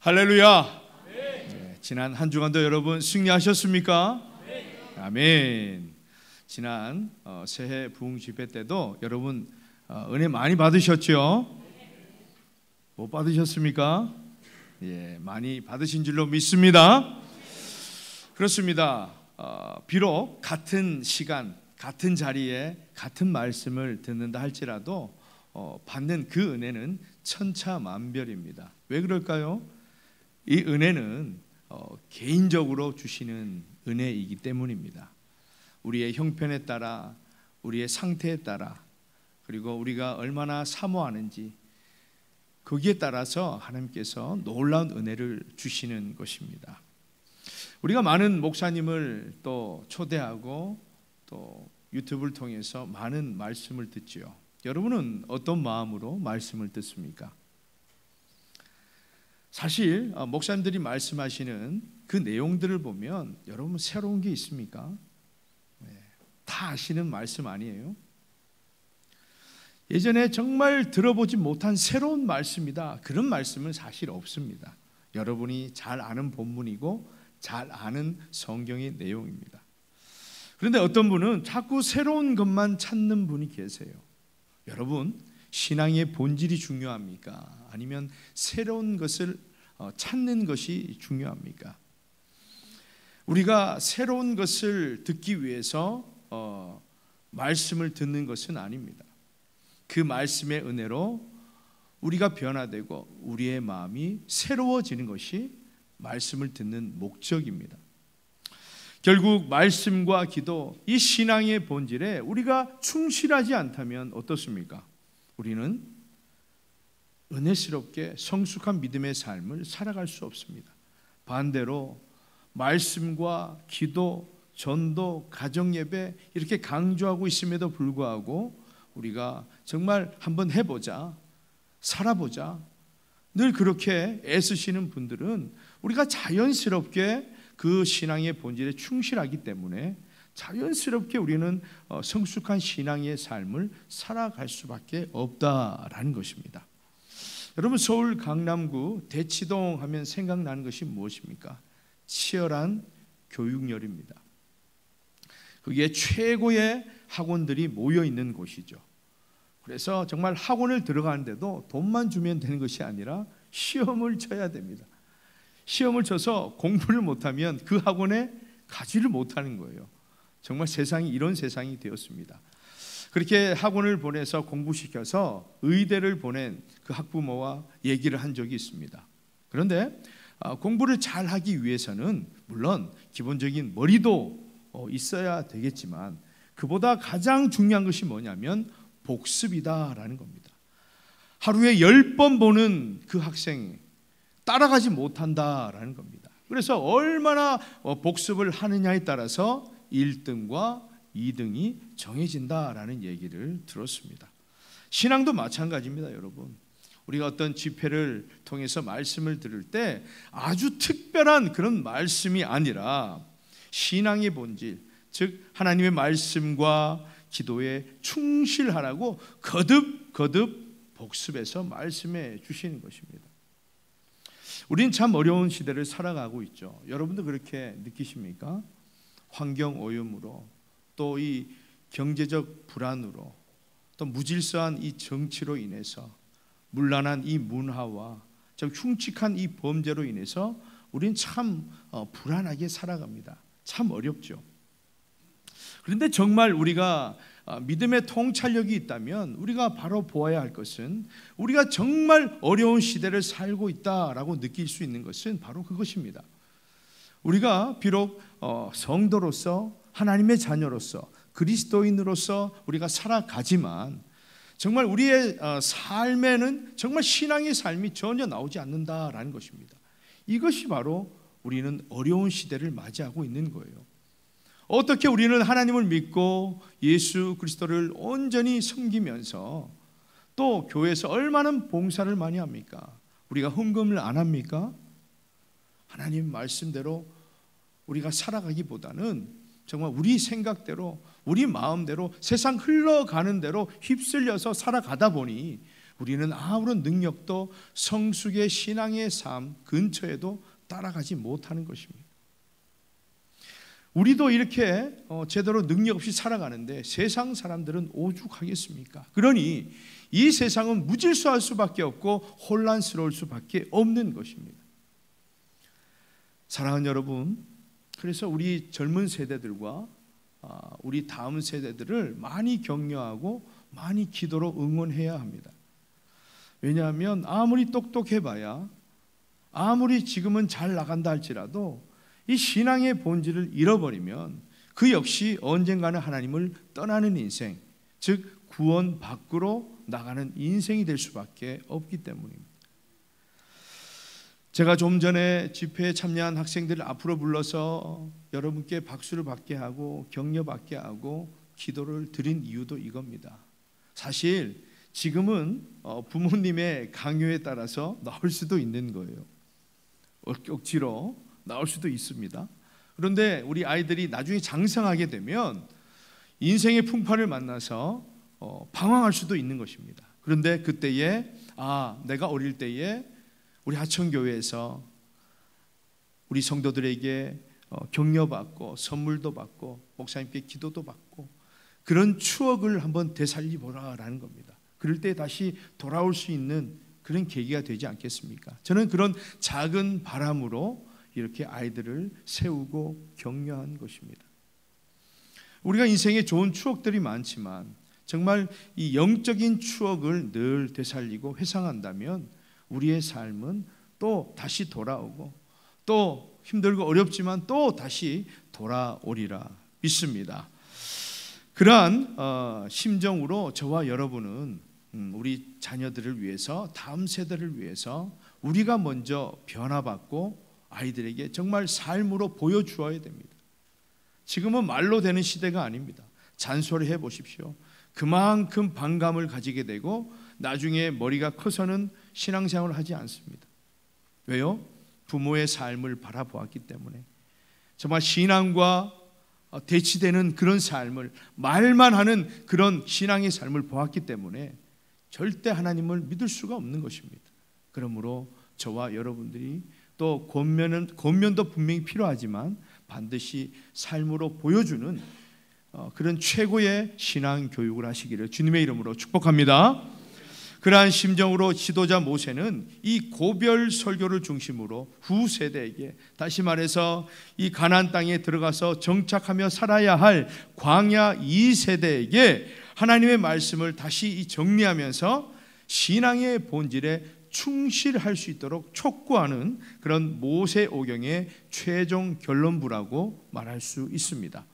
할렐루야. 네, 지난 한 주간도 여러분 승리하셨습니까? 아멘. 지난 새해 부흥 집회 때도 여러분 은혜 많이 받으셨죠? 못 받으셨습니까? 예, 많이 받으신 줄로 믿습니다. 그렇습니다. 비록 같은 시간, 같은 자리에 같은 말씀을 듣는다 할지라도 받는 그 은혜는 천차만별입니다. 왜 그럴까요? 이 은혜는 개인적으로 주시는 은혜이기 때문입니다. 우리의 형편에 따라, 우리의 상태에 따라, 그리고 우리가 얼마나 사모하는지 거기에 따라서 하나님께서 놀라운 은혜를 주시는 것입니다. 우리가 많은 목사님을 또 초대하고 또 유튜브를 통해서 많은 말씀을 듣지요. 여러분은 어떤 마음으로 말씀을 듣습니까? 사실 목사님들이 말씀하시는 그 내용들을 보면 여러분 새로운 게 있습니까? 다 아시는 말씀 아니에요? 예전에 정말 들어보지 못한 새로운 말씀이다, 그런 말씀은 사실 없습니다. 여러분이 잘 아는 본문이고 잘 아는 성경의 내용입니다. 그런데 어떤 분은 자꾸 새로운 것만 찾는 분이 계세요. 여러분, 신앙의 본질이 중요합니까? 아니면 새로운 것을 찾는 것이 중요합니까? 우리가 새로운 것을 듣기 위해서 말씀을 듣는 것은 아닙니다. 그 말씀의 은혜로 우리가 변화되고 우리의 마음이 새로워지는 것이 말씀을 듣는 목적입니다. 결국 말씀과 기도, 이 신앙의 본질에 우리가 충실하지 않다면 어떻습니까? 우리는 은혜스럽게 성숙한 믿음의 삶을 살아갈 수 없습니다. 반대로 말씀과 기도, 전도, 가정예배 이렇게 강조하고 있음에도 불구하고 우리가 정말 한번 해보자, 살아보자, 늘 그렇게 애쓰시는 분들은 우리가 자연스럽게 그 신앙의 본질에 충실하기 때문에 자연스럽게 우리는 성숙한 신앙의 삶을 살아갈 수밖에 없다라는 것입니다. 여러분, 서울 강남구 대치동 하면 생각나는 것이 무엇입니까? 치열한 교육열입니다. 그게 최고의 학원들이 모여 있는 곳이죠. 그래서 정말 학원을 들어가는데도 돈만 주면 되는 것이 아니라 시험을 쳐야 됩니다. 시험을 쳐서 공부를 못하면 그 학원에 가지를 못하는 거예요. 정말 세상이 이런 세상이 되었습니다. 그렇게 학원을 보내서 공부시켜서 의대를 보낸 그 학부모와 얘기를 한 적이 있습니다. 그런데 공부를 잘하기 위해서는 물론 기본적인 머리도 있어야 되겠지만 그보다 가장 중요한 것이 뭐냐면 복습이다라는 겁니다. 하루에 10번 보는 그 학생이 따라가지 못한다라는 겁니다. 그래서 얼마나 복습을 하느냐에 따라서 1등과 2등이 정해진다라는 얘기를 들었습니다. 신앙도 마찬가지입니다, 여러분. 우리가 어떤 집회를 통해서 말씀을 들을 때 아주 특별한 그런 말씀이 아니라 신앙의 본질, 즉 하나님의 말씀과 기도에 충실하라고 거듭 복습해서 말씀해 주시는 것입니다. 우리는 참 어려운 시대를 살아가고 있죠. 여러분도 그렇게 느끼십니까? 환경 오염으로, 또 이 경제적 불안으로, 또 무질서한 이 정치로 인해서, 문란한 이 문화와 좀 흉측한 이 범죄로 인해서 우리는 참 불안하게 살아갑니다. 참 어렵죠. 그런데 정말 우리가 믿음의 통찰력이 있다면 우리가 바로 보아야 할 것은, 우리가 정말 어려운 시대를 살고 있다라고 느낄 수 있는 것은 바로 그것입니다. 우리가 비록 성도로서, 하나님의 자녀로서, 그리스도인으로서 우리가 살아가지만 정말 우리의 삶에는 정말 신앙의 삶이 전혀 나오지 않는다라는 것입니다. 이것이 바로 우리는 어려운 시대를 맞이하고 있는 거예요. 어떻게 우리는 하나님을 믿고 예수 그리스도를 온전히 섬기면서 또 교회에서 얼마나 봉사를 많이 합니까? 우리가 헌금을 안 합니까? 하나님 말씀대로 우리가 살아가기보다는 정말 우리 생각대로, 우리 마음대로 세상 흘러가는 대로 휩쓸려서 살아가다 보니 우리는 아무런 능력도 성숙의 신앙의 삶 근처에도 따라가지 못하는 것입니다. 우리도 이렇게 제대로 능력 없이 살아가는데 세상 사람들은 오죽하겠습니까? 그러니 이 세상은 무질서할 수밖에 없고 혼란스러울 수밖에 없는 것입니다. 사랑하는 여러분, 그래서 우리 젊은 세대들과 우리 다음 세대들을 많이 격려하고 많이 기도로 응원해야 합니다. 왜냐하면 아무리 똑똑해봐야, 아무리 지금은 잘 나간다 할지라도 이 신앙의 본질을 잃어버리면 그 역시 언젠가는 하나님을 떠나는 인생, 즉 구원 밖으로 나가는 인생이 될 수밖에 없기 때문입니다. 제가 좀 전에 집회에 참여한 학생들을 앞으로 불러서 여러분께 박수를 받게 하고 격려받게 하고 기도를 드린 이유도 이겁니다. 사실 지금은 부모님의 강요에 따라서 나올 수도 있는 거예요. 억지로 나올 수도 있습니다. 그런데 우리 아이들이 나중에 장성하게 되면 인생의 풍파를 만나서 방황할 수도 있는 것입니다. 그런데 그때에 내가 어릴 때에 우리 하천교회에서 우리 성도들에게 격려받고 선물도 받고 목사님께 기도도 받고 그런 추억을 한번 되살리보라라는 겁니다. 그럴 때 다시 돌아올 수 있는 그런 계기가 되지 않겠습니까? 저는 그런 작은 바람으로 이렇게 아이들을 세우고 격려한 것입니다. 우리가 인생에 좋은 추억들이 많지만 정말 이 영적인 추억을 늘 되살리고 회상한다면 우리의 삶은 또 다시 돌아오고 또 힘들고 어렵지만 또 다시 돌아오리라 믿습니다. 그러한 심정으로 저와 여러분은 우리 자녀들을 위해서, 다음 세대를 위해서 우리가 먼저 변화받고 아이들에게 정말 삶으로 보여주어야 됩니다. 지금은 말로 되는 시대가 아닙니다. 잔소리해 보십시오. 그만큼 반감을 가지게 되고 나중에 머리가 커서는 신앙생활을 하지 않습니다. 왜요? 부모의 삶을 바라보았기 때문에. 정말 신앙과 대치되는 그런 삶을, 말만 하는 그런 신앙의 삶을 보았기 때문에 절대 하나님을 믿을 수가 없는 것입니다. 그러므로 저와 여러분들이 또 권면도 분명히 필요하지만 반드시 삶으로 보여주는 그런 최고의 신앙 교육을 하시기를 주님의 이름으로 축복합니다. 그러한 심정으로 지도자 모세는 이 고별 설교를 중심으로 후세대에게, 다시 말해서 이 가나안 땅에 들어가서 정착하며 살아야 할 광야 2세대에게 하나님의 말씀을 다시 정리하면서 신앙의 본질에 충실할 수 있도록 촉구하는 그런 모세오경의 최종 결론부라고 말할 수 있습니다.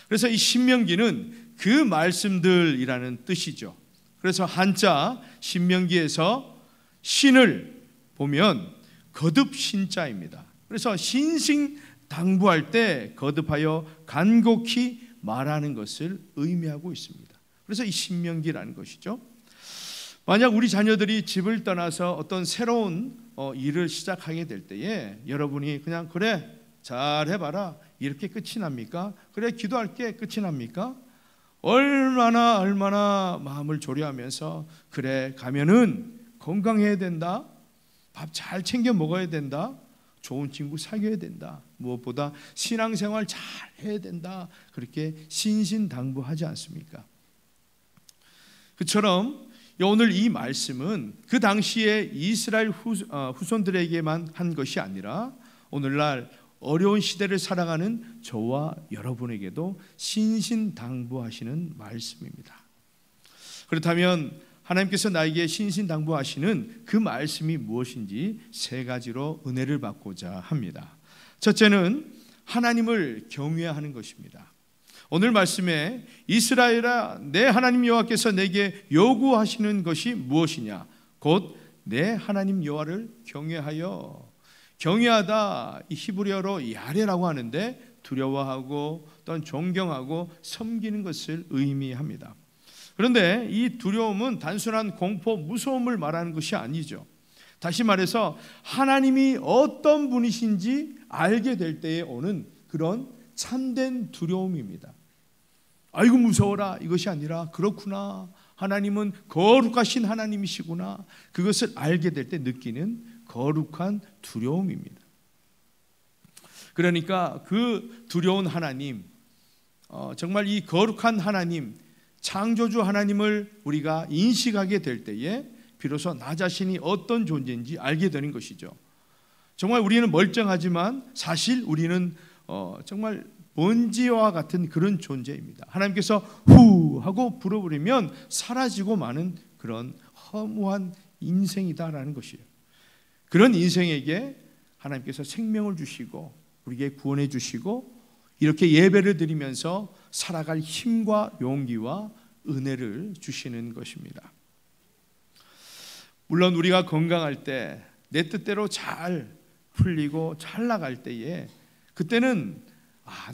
그래서 이 신명기는 그 말씀들이라는 뜻이죠. 그래서 한자 신명기에서 신을 보면 거듭 신자입니다. 그래서 신신당부할 때 거듭하여 간곡히 말하는 것을 의미하고 있습니다. 그래서 이 신명기라는 것이죠. 만약 우리 자녀들이 집을 떠나서 어떤 새로운 일을 시작하게 될 때에 여러분이 그냥 그래 잘 해봐라 이렇게 끝이 납니까? 그래 기도할게 끝이 납니까? 얼마나 마음을 조리하면서 그래 가면은 건강해야 된다, 밥 잘 챙겨 먹어야 된다, 좋은 친구 사귀어야 된다, 무엇보다 신앙생활 잘 해야 된다, 그렇게 신신당부하지 않습니까? 그처럼 오늘 이 말씀은 그 당시에 이스라엘 후손들에게만 한 것이 아니라 오늘날 어려운 시대를 살아가는 저와 여러분에게도 신신당부하시는 말씀입니다. 그렇다면 하나님께서 나에게 신신당부하시는 그 말씀이 무엇인지 세 가지로 은혜를 받고자 합니다. 첫째는 하나님을 경외하는 것입니다. 오늘 말씀에 이스라엘아 내 하나님 여호와께서 내게 요구하시는 것이 무엇이냐? 곧 내 하나님 여호와를 경외하여. 경외하다 이 히브리어로 야레라고 하는데 두려워하고 또는 존경하고 섬기는 것을 의미합니다. 그런데 이 두려움은 단순한 공포, 무서움을 말하는 것이 아니죠. 다시 말해서 하나님이 어떤 분이신지 알게 될 때에 오는 그런 참된 두려움입니다. 아이고 무서워라 이것이 아니라 그렇구나 하나님은 거룩하신 하나님이시구나. 그것을 알게 될 때 느끼는 거룩한 두려움입니다. 그러니까 그 두려운 하나님, 정말 이 거룩한 하나님, 창조주 하나님을 우리가 인식하게 될 때에 비로소 나 자신이 어떤 존재인지 알게 되는 것이죠. 정말 우리는 멀쩡하지만 사실 우리는 정말 먼지와 같은 그런 존재입니다. 하나님께서 후 하고 불어버리면 사라지고 마는 그런 허무한 인생이다라는 것이에요. 그런 인생에게 하나님께서 생명을 주시고 우리에게 구원해 주시고 이렇게 예배를 드리면서 살아갈 힘과 용기와 은혜를 주시는 것입니다. 물론 우리가 건강할 때 내 뜻대로 잘 풀리고 잘 나갈 때에 그때는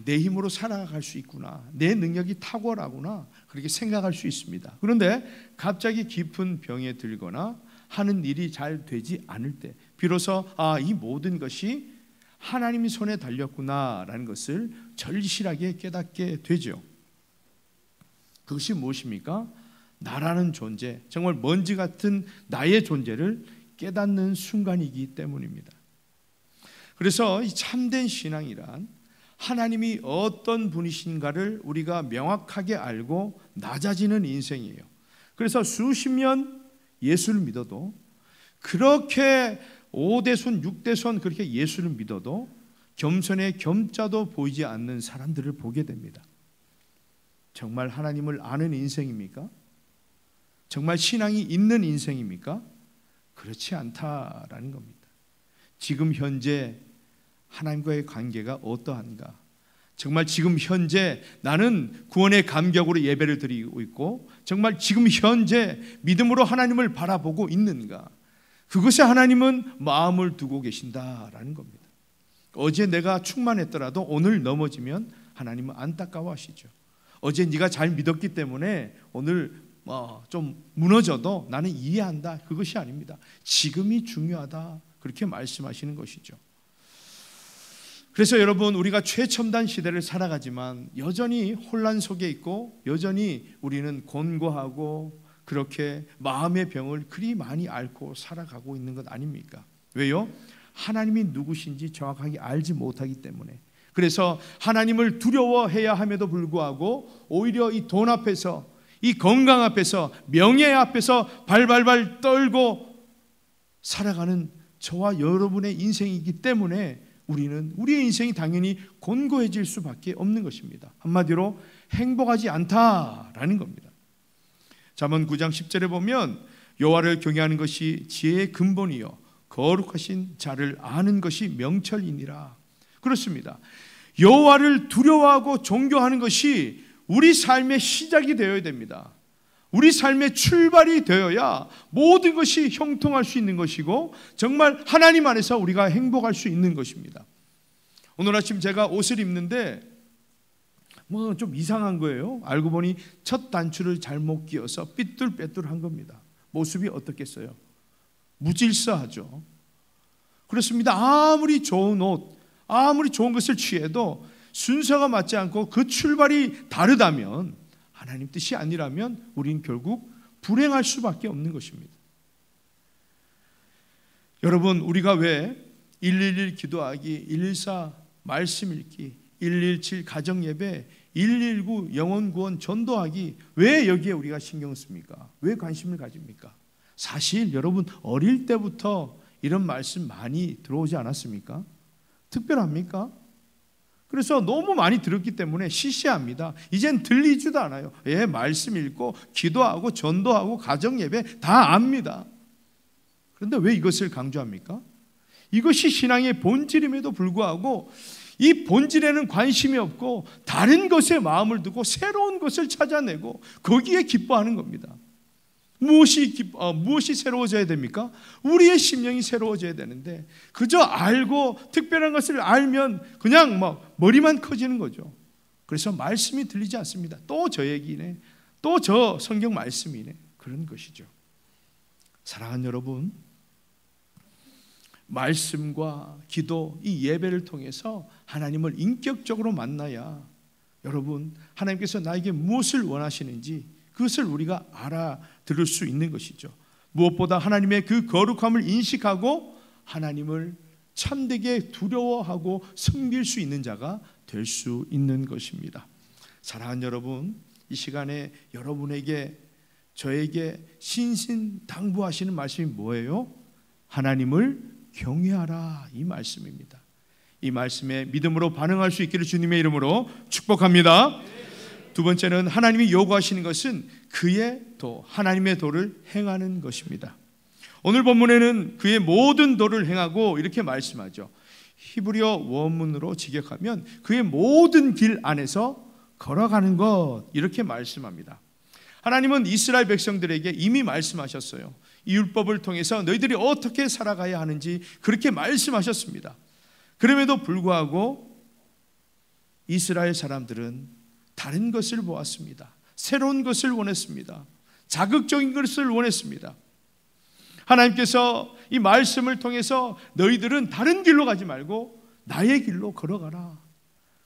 내 힘으로 살아갈 수 있구나, 내 능력이 탁월하구나 그렇게 생각할 수 있습니다. 그런데 갑자기 깊은 병에 들거나 하는 일이 잘 되지 않을 때 비로소 이 모든 것이 하나님의 손에 달렸구나라는 것을 절실하게 깨닫게 되죠. 그것이 무엇입니까? 나라는 존재, 정말 먼지 같은 나의 존재를 깨닫는 순간이기 때문입니다. 그래서 이 참된 신앙이란 하나님이 어떤 분이신가를 우리가 명확하게 알고 낮아지는 인생이에요. 그래서 수십 년 예수를 믿어도 그렇게 5대손 6대손 그렇게 예수를 믿어도 겸손의 겸자도 보이지 않는 사람들을 보게 됩니다. 정말 하나님을 아는 인생입니까? 정말 신앙이 있는 인생입니까? 그렇지 않다라는 겁니다. 지금 현재 하나님과의 관계가 어떠한가? 정말 지금 현재 나는 구원의 감격으로 예배를 드리고 있고 정말 지금 현재 믿음으로 하나님을 바라보고 있는가? 그것에 하나님은 마음을 두고 계신다라는 겁니다. 어제 내가 충만했더라도 오늘 넘어지면 하나님은 안타까워하시죠. 어제 네가 잘 믿었기 때문에 오늘 좀 무너져도 나는 이해한다. 그것이 아닙니다. 지금이 중요하다. 그렇게 말씀하시는 것이죠. 그래서 여러분 우리가 최첨단 시대를 살아가지만 여전히 혼란 속에 있고 여전히 우리는 곤고하고 그렇게 마음의 병을 그리 많이 앓고 살아가고 있는 것 아닙니까? 왜요? 하나님이 누구신지 정확하게 알지 못하기 때문에. 그래서 하나님을 두려워해야 함에도 불구하고 오히려 이 돈 앞에서 이 건강 앞에서 명예 앞에서 발발발 떨고 살아가는 저와 여러분의 인생이기 때문에 우리는 우리의 인생이 당연히 곤고해질 수밖에 없는 것입니다. 한마디로 행복하지 않다라는 겁니다. 잠언 9장 10절에 보면 여호와를 경외하는 것이 지혜의 근본이요 거룩하신 자를 아는 것이 명철이니라. 그렇습니다. 여호와를 두려워하고 존경하는 것이 우리 삶의 시작이 되어야 됩니다. 우리 삶의 출발이 되어야 모든 것이 형통할 수 있는 것이고 정말 하나님 안에서 우리가 행복할 수 있는 것입니다. 오늘 아침 제가 옷을 입는데 좀 이상한 거예요. 알고 보니 첫 단추를 잘못 끼워서 삐뚤빼뚤한 겁니다. 모습이 어떻겠어요? 무질서하죠. 그렇습니다. 아무리 좋은 옷, 아무리 좋은 것을 취해도 순서가 맞지 않고 그 출발이 다르다면 하나님 뜻이 아니라면 우리는 결국 불행할 수밖에 없는 것입니다. 여러분 우리가 왜 111 기도하기, 114 말씀 읽기, 117 가정예배, 119 영혼구원 전도하기 왜 여기에 우리가 신경을 씁니까? 왜 관심을 가집니까? 사실 여러분 어릴 때부터 이런 말씀 많이 들어오지 않았습니까? 특별합니까? 그래서 너무 많이 들었기 때문에 시시합니다. 이젠 들리지도 않아요. 말씀 읽고 기도하고 전도하고 가정예배 다 압니다. 그런데 왜 이것을 강조합니까? 이것이 신앙의 본질임에도 불구하고 이 본질에는 관심이 없고 다른 것에 마음을 두고 새로운 것을 찾아내고 거기에 기뻐하는 겁니다. 무엇이 새로워져야 됩니까? 우리의 심령이 새로워져야 되는데 그저 알고 특별한 것을 알면 그냥 머리만 커지는 거죠. 그래서 말씀이 들리지 않습니다. 또 저 얘기네, 또 저 성경 말씀이네, 그런 것이죠. 사랑하는 여러분, 말씀과 기도, 이 예배를 통해서 하나님을 인격적으로 만나야 여러분 하나님께서 나에게 무엇을 원하시는지 그것을 우리가 알아들을 수 있는 것이죠. 무엇보다 하나님의 그 거룩함을 인식하고 하나님을 참되게 두려워하고 섬길 수 있는 자가 될 수 있는 것입니다. 사랑하는 여러분, 이 시간에 여러분에게 저에게 신신당부하시는 말씀이 뭐예요? 하나님을 경외하라, 이 말씀입니다. 이 말씀에 믿음으로 반응할 수 있기를 주님의 이름으로 축복합니다. 두 번째는 하나님이 요구하시는 것은 그의 도, 하나님의 도를 행하는 것입니다. 오늘 본문에는 그의 모든 도를 행하고 이렇게 말씀하죠. 히브리어 원문으로 직역하면 그의 모든 길 안에서 걸어가는 것, 이렇게 말씀합니다. 하나님은 이스라엘 백성들에게 이미 말씀하셨어요. 이 율법을 통해서 너희들이 어떻게 살아가야 하는지 그렇게 말씀하셨습니다. 그럼에도 불구하고 이스라엘 사람들은 다른 것을 보았습니다. 새로운 것을 원했습니다. 자극적인 것을 원했습니다. 하나님께서 이 말씀을 통해서 너희들은 다른 길로 가지 말고 나의 길로 걸어가라,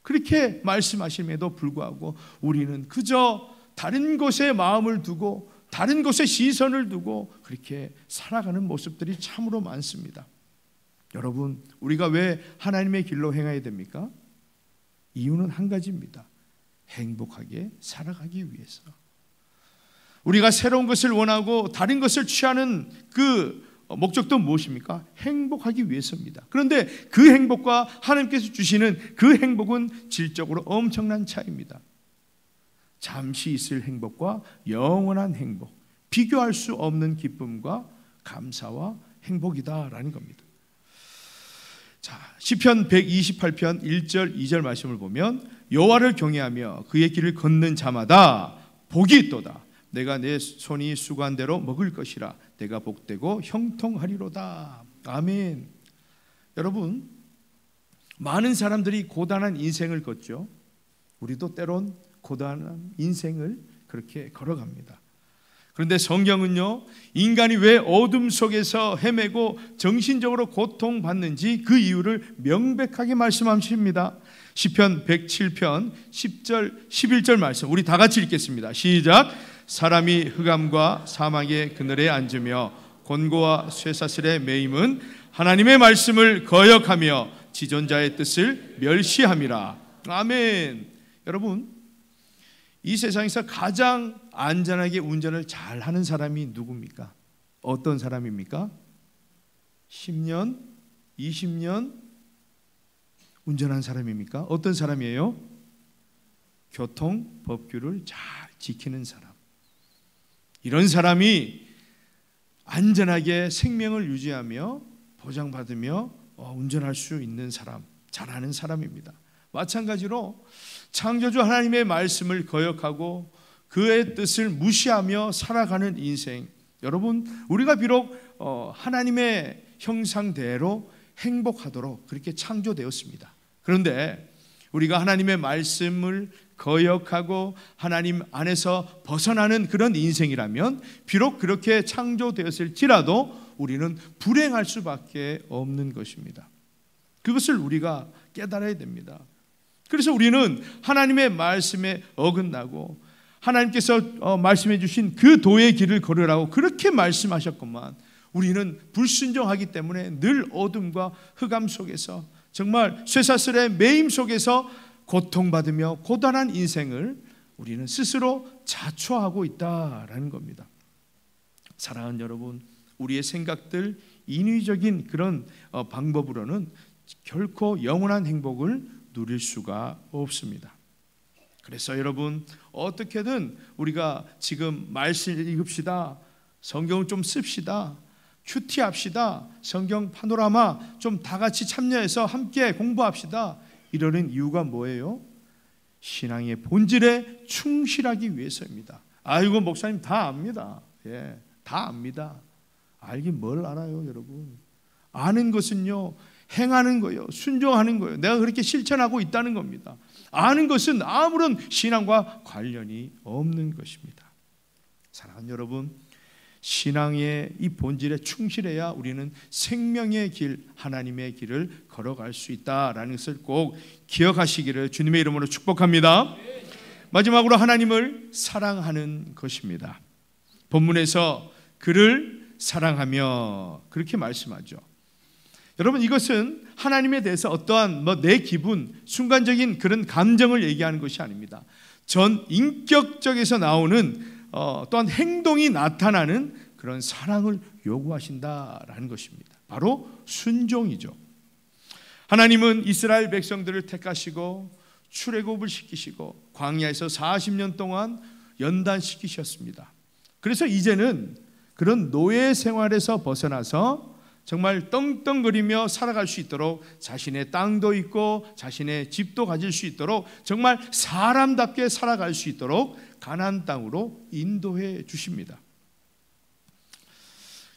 그렇게 말씀하심에도 불구하고 우리는 그저 다른 곳에 마음을 두고 다른 곳에 시선을 두고 그렇게 살아가는 모습들이 참으로 많습니다. 여러분, 우리가 왜 하나님의 길로 행해야 됩니까? 이유는 한 가지입니다. 행복하게 살아가기 위해서. 우리가 새로운 것을 원하고 다른 것을 취하는 그 목적도 무엇입니까? 행복하기 위해서입니다. 그런데 그 행복과 하나님께서 주시는 그 행복은 질적으로 엄청난 차이입니다. 잠시 있을 행복과 영원한 행복, 비교할 수 없는 기쁨과 감사와 행복이다라는 겁니다. 자, 시편 128편 1절 2절 말씀을 보면 여호와를 경외하며 그의 길을 걷는 자마다 복이 있도다. 내가 내 손이 수고한 대로 먹을 것이라. 내가 복되고 형통하리로다. 아멘. 여러분, 많은 사람들이 고단한 인생을 걷죠. 우리도 때론 고단한 인생을 그렇게 걸어갑니다. 그런데 성경은요, 인간이 왜 어둠 속에서 헤매고 정신적으로 고통받는지 그 이유를 명백하게 말씀하십니다. 시편 107편 10절 11절 말씀, 우리 다 같이 읽겠습니다. 시작. 사람이 흑암과 사망의 그늘에 앉으며 곤고와 쇠사슬에 매임은 하나님의 말씀을 거역하며 지존자의 뜻을 멸시함이라. 아멘. 여러분, 이 세상에서 가장 안전하게 운전을 잘하는 사람이 누굽니까? 어떤 사람입니까? 10년, 20년 운전한 사람입니까? 어떤 사람이에요? 교통 법규를 잘 지키는 사람. 이런 사람이 안전하게 생명을 유지하며 보장받으며 운전할 수 있는 사람, 잘하는 사람입니다. 마찬가지로 창조주 하나님의 말씀을 거역하고 그의 뜻을 무시하며 살아가는 인생, 여러분, 우리가 비록 하나님의 형상대로 행복하도록 그렇게 창조되었습니다. 그런데 우리가 하나님의 말씀을 거역하고 하나님 안에서 벗어나는 그런 인생이라면 비록 그렇게 창조되었을지라도 우리는 불행할 수밖에 없는 것입니다. 그것을 우리가 깨달아야 됩니다. 그래서 우리는 하나님의 말씀에 어긋나고 하나님께서 말씀해 주신 그 도의 길을 걸으라고 그렇게 말씀하셨건만 우리는 불순종하기 때문에 늘 어둠과 흑암 속에서 정말 쇠사슬의 매임 속에서 고통받으며 고단한 인생을 우리는 스스로 자초하고 있다라는 겁니다. 사랑하는 여러분, 우리의 생각들, 인위적인 그런 방법으로는 결코 영원한 행복을 누릴 수가 없습니다. 그래서 여러분, 어떻게든 우리가 지금 말씀 읽읍시다, 성경을 좀 씁시다, 큐티합시다, 성경 파노라마 좀 다 같이 참여해서 함께 공부합시다, 이러는 이유가 뭐예요? 신앙의 본질에 충실하기 위해서입니다. 아이고, 목사님 다 압니다. 예, 다 압니다. 알긴 뭘 알아요, 여러분. 아는 것은요, 행하는 거예요. 순종하는 거예요. 내가 그렇게 실천하고 있다는 겁니다. 아는 것은 아무런 신앙과 관련이 없는 것입니다. 사랑하는 여러분, 신앙의 이 본질에 충실해야 우리는 생명의 길, 하나님의 길을 걸어갈 수 있다라는 것을 꼭 기억하시기를 주님의 이름으로 축복합니다. 마지막으로 하나님을 사랑하는 것입니다. 본문에서 그를 사랑하며 그렇게 말씀하죠. 여러분, 이것은 하나님에 대해서 어떠한 내 기분, 순간적인 그런 감정을 얘기하는 것이 아닙니다. 전 인격적에서 나오는 또한 행동이 나타나는 그런 사랑을 요구하신다라는 것입니다. 바로 순종이죠. 하나님은 이스라엘 백성들을 택하시고 출애굽을 시키시고 광야에서 40년 동안 연단시키셨습니다. 그래서 이제는 그런 노예 생활에서 벗어나서 정말 떵떵거리며 살아갈 수 있도록 자신의 땅도 있고 자신의 집도 가질 수 있도록 정말 사람답게 살아갈 수 있도록 가나안 땅으로 인도해 주십니다.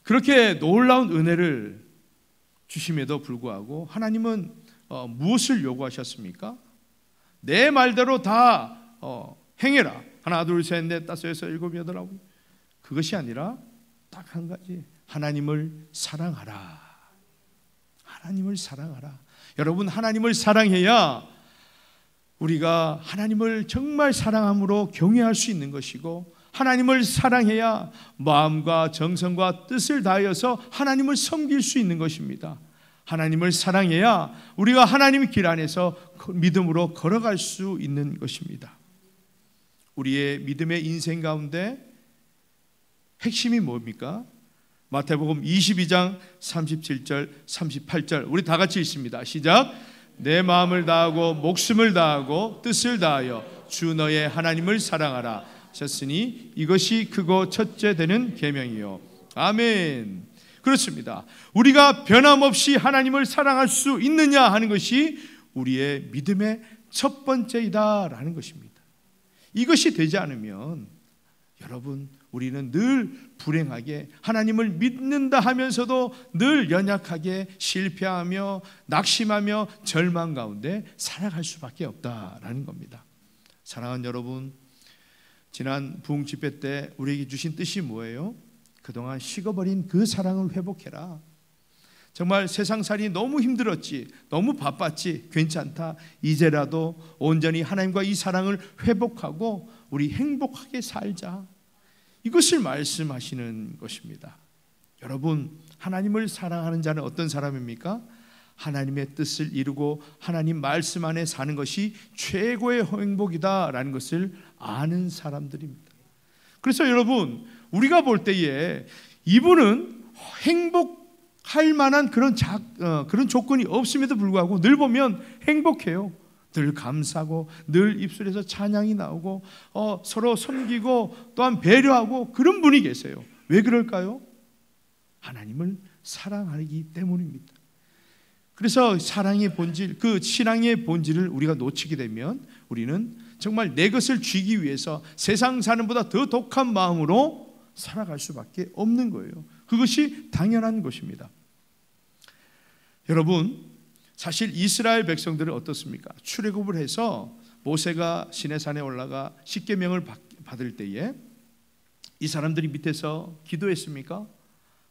그렇게 놀라운 은혜를 주심에도 불구하고 하나님은 무엇을 요구하셨습니까? 내 말대로 다 행해라. 하나 둘 셋 넷 다섯 여섯 일곱 여덟 아홉. 그것이 아니라 딱 한 가지, 하나님을 사랑하라. 하나님을 사랑하라. 여러분, 하나님을 사랑해야 우리가 하나님을 정말 사랑함으로 경외할 수 있는 것이고, 하나님을 사랑해야 마음과 정성과 뜻을 다하여서 하나님을 섬길 수 있는 것입니다. 하나님을 사랑해야 우리가 하나님의 길 안에서 믿음으로 걸어갈 수 있는 것입니다. 우리의 믿음의 인생 가운데 핵심이 뭡니까? 마태복음 22장 37절 38절 우리 다 같이 읽습니다. 시작. 내 마음을 다하고 목숨을 다하고 뜻을 다하여 주 너의 하나님을 사랑하라 하셨으니 이것이 크고 첫째 되는 계명이요. 아멘. 그렇습니다. 우리가 변함없이 하나님을 사랑할 수 있느냐 하는 것이 우리의 믿음의 첫 번째이다라는 것입니다. 이것이 되지 않으면 여러분, 우리는 늘 불행하게 하나님을 믿는다 하면서도 늘 연약하게 실패하며 낙심하며 절망 가운데 살아갈 수밖에 없다라는 겁니다. 사랑하는 여러분, 지난 부흥 집회 때 우리에게 주신 뜻이 뭐예요? 그동안 식어버린 그 사랑을 회복해라. 정말 세상살이 너무 힘들었지, 너무 바빴지, 괜찮다. 이제라도 온전히 하나님과 이 사랑을 회복하고 우리 행복하게 살자. 이것을 말씀하시는 것입니다. 여러분, 하나님을 사랑하는 자는 어떤 사람입니까? 하나님의 뜻을 이루고 하나님 말씀 안에 사는 것이 최고의 행복이다라는 것을 아는 사람들입니다. 그래서 여러분, 우리가 볼 때에 이분은 행복할 만한 그런 조건이 없음에도 불구하고 늘 보면 행복해요. 늘 감사하고 늘 입술에서 찬양이 나오고 서로 섬기고 또한 배려하고 그런 분이 계세요. 왜 그럴까요? 하나님을 사랑하기 때문입니다. 그래서 사랑의 본질, 그 신앙의 본질을 우리가 놓치게 되면 우리는 정말 내 것을 쥐기 위해서 세상 사는 보다 더 독한 마음으로 살아갈 수밖에 없는 거예요. 그것이 당연한 것입니다. 여러분, 사실 이스라엘 백성들은 어떻습니까? 출애굽을 해서 모세가 시내산에 올라가 십계명을 받을 때에 이 사람들이 밑에서 기도했습니까?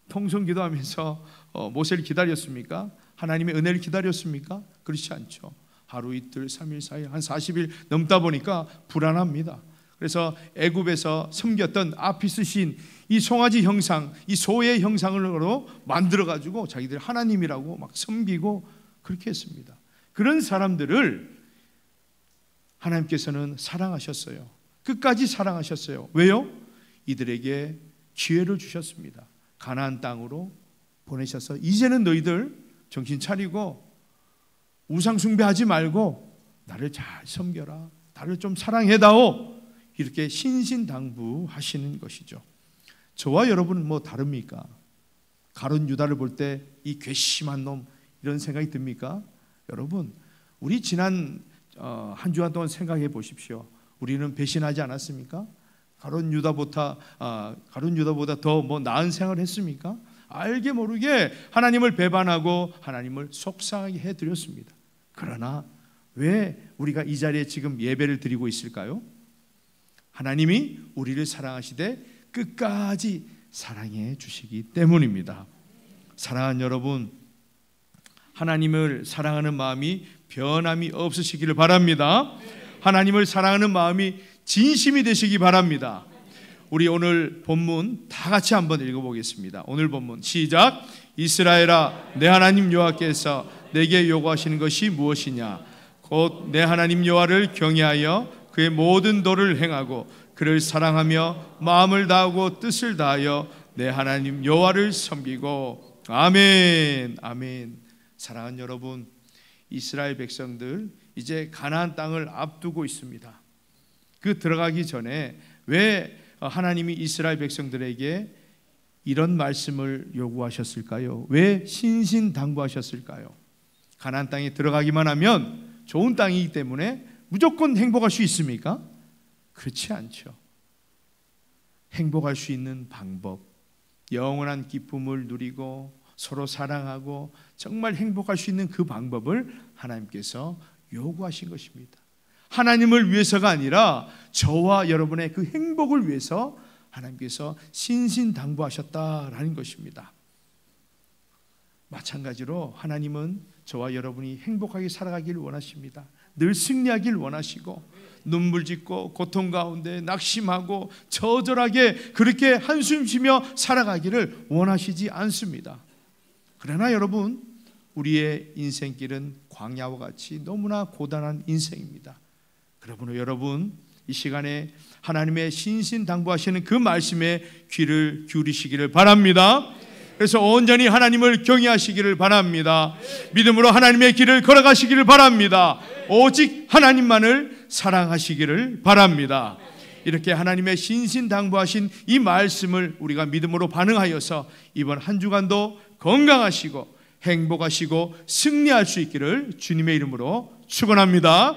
통성 기도하면서 모세를 기다렸습니까? 하나님의 은혜를 기다렸습니까? 그렇지 않죠. 하루 이틀 3일 4일 한 40일 넘다 보니까 불안합니다. 그래서 애굽에서 섬겼던 아피스 신, 이 송아지 형상, 이 소의 형상으로 만들어가지고 자기들 하나님이라고 막 섬기고 그렇게 했습니다. 그런 사람들을 하나님께서는 사랑하셨어요. 끝까지 사랑하셨어요. 왜요? 이들에게 기회를 주셨습니다. 가나안 땅으로 보내셔서 이제는 너희들 정신 차리고 우상 숭배하지 말고 나를 잘 섬겨라. 나를 좀 사랑해다오. 이렇게 신신당부하시는 것이죠. 저와 여러분은 뭐 다릅니까? 가룟 유다를 볼 때 이 괘씸한 놈 이런 생각이 듭니까? 여러분, 우리 지난 한 주간 동안 생각해 보십시오. 우리는 배신하지 않았습니까? 가룟 유다보다 더 뭐 나은 생활을 했습니까? 알게 모르게 하나님을 배반하고 하나님을 속상하게 해드렸습니다. 그러나 왜 우리가 이 자리에 지금 예배를 드리고 있을까요? 하나님이 우리를 사랑하시되 끝까지 사랑해 주시기 때문입니다. 사랑하는 여러분, 하나님을 사랑하는 마음이 변함이 없으시기를 바랍니다. 하나님을 사랑하는 마음이 진심이 되시기 바랍니다. 우리 오늘 본문 다 같이 한번 읽어보겠습니다. 오늘 본문 시작. 이스라엘아, 내 하나님 여호와께서 내게 요구하시는 것이 무엇이냐? 곧 내 하나님 여호와를 경외하여 그의 모든 도를 행하고 그를 사랑하며 마음을 다하고 뜻을 다하여 내 하나님 여호와를 섬기고. 아멘. 아멘. 사랑하는 여러분, 이스라엘 백성들 이제 가나안 땅을 앞두고 있습니다. 그 들어가기 전에 왜 하나님이 이스라엘 백성들에게 이런 말씀을 요구하셨을까요? 왜 신신당부하셨을까요? 가나안 땅에 들어가기만 하면 좋은 땅이기 때문에 무조건 행복할 수 있습니까? 그렇지 않죠. 행복할 수 있는 방법, 영원한 기쁨을 누리고 서로 사랑하고 정말 행복할 수 있는 그 방법을 하나님께서 요구하신 것입니다. 하나님을 위해서가 아니라 저와 여러분의 그 행복을 위해서 하나님께서 신신당부하셨다라는 것입니다. 마찬가지로 하나님은 저와 여러분이 행복하게 살아가기를 원하십니다. 늘 승리하기를 원하시고 눈물 짓고 고통 가운데 낙심하고 저절하게 그렇게 한숨 쉬며 살아가기를 원하시지 않습니다. 그러나 여러분, 우리의 인생길은 광야와 같이 너무나 고단한 인생입니다. 그러므로 여러분, 이 시간에 하나님의 신신당부하시는 그 말씀에 귀를 기울이시기를 바랍니다. 그래서 온전히 하나님을 경외하시기를 바랍니다. 믿음으로 하나님의 길을 걸어가시기를 바랍니다. 오직 하나님만을 사랑하시기를 바랍니다. 이렇게 하나님의 신신당부하신 이 말씀을 우리가 믿음으로 반응하여서 이번 한 주간도 건강하시고 행복하시고 승리할 수 있기를 주님의 이름으로 축원합니다.